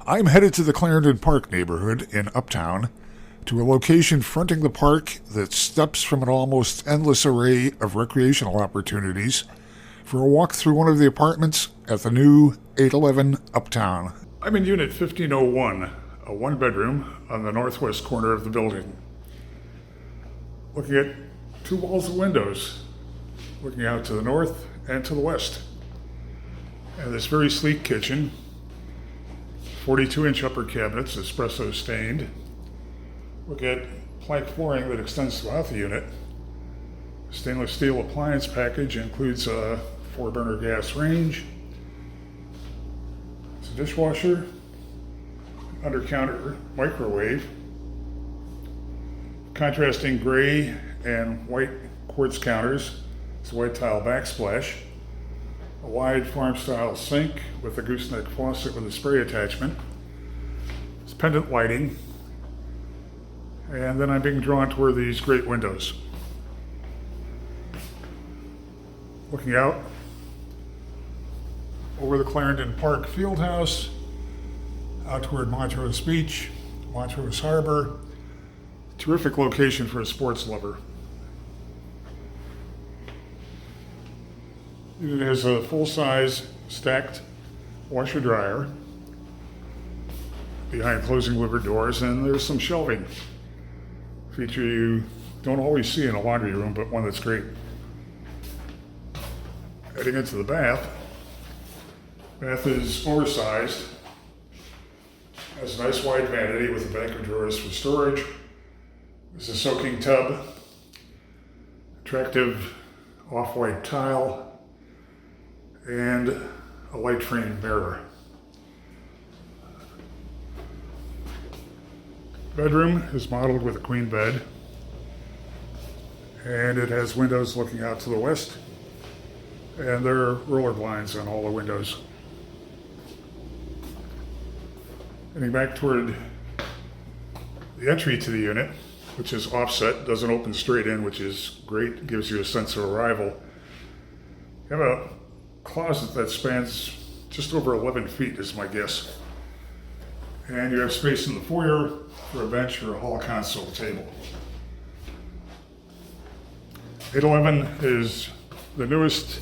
I'm headed to the Clarendon Park neighborhood in Uptown, to a location fronting the park that steps from an almost endless array of recreational opportunities for a walk through one of the apartments at the new 811 Uptown. I'm in Unit 1501, a one-bedroom on the northwest corner of the building. Looking at two walls of windows, looking out to the north and to the west. And this very sleek kitchen, 42-inch upper cabinets, espresso stained. Look at plank flooring that extends throughout the unit. Stainless steel appliance package includes a 4-burner gas range. It's a dishwasher, under-counter microwave, contrasting gray and white quartz counters. It's a white tile backsplash. A wide farm-style sink with a gooseneck faucet with a spray attachment. It's pendant lighting. And then I'm being drawn toward these great windows. Looking out over the Clarendon Park Fieldhouse, out toward Montrose Beach, Montrose Harbor. Terrific location for a sports lover. It has a full-size stacked washer-dryer behind closing louvered doors, and there's some shelving. Feature you don't always see in a laundry room, but one that's great. Heading into the bath. Bath is oversized. Has a nice wide vanity with a bank of drawers for storage. There's a soaking tub. Attractive off-white tile. And a light frame mirror. Bedroom is modeled with a queen bed, and it has windows looking out to the west, and there are roller blinds on all the windows. Heading back toward the entry to the unit, which is offset, doesn't open straight in, which is great, gives you a sense of arrival. You have a closet that spans just over 11 feet is my guess. And you have space in the foyer for a bench or a hall console table. 811 is the newest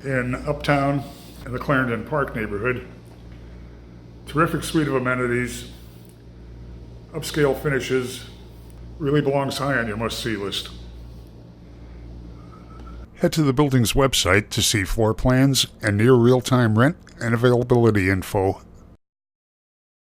in Uptown in the Clarendon Park neighborhood. Terrific suite of amenities, upscale finishes, really belongs high on your must-see list. Head to the building's website to see floor plans and near real-time rent and availability info.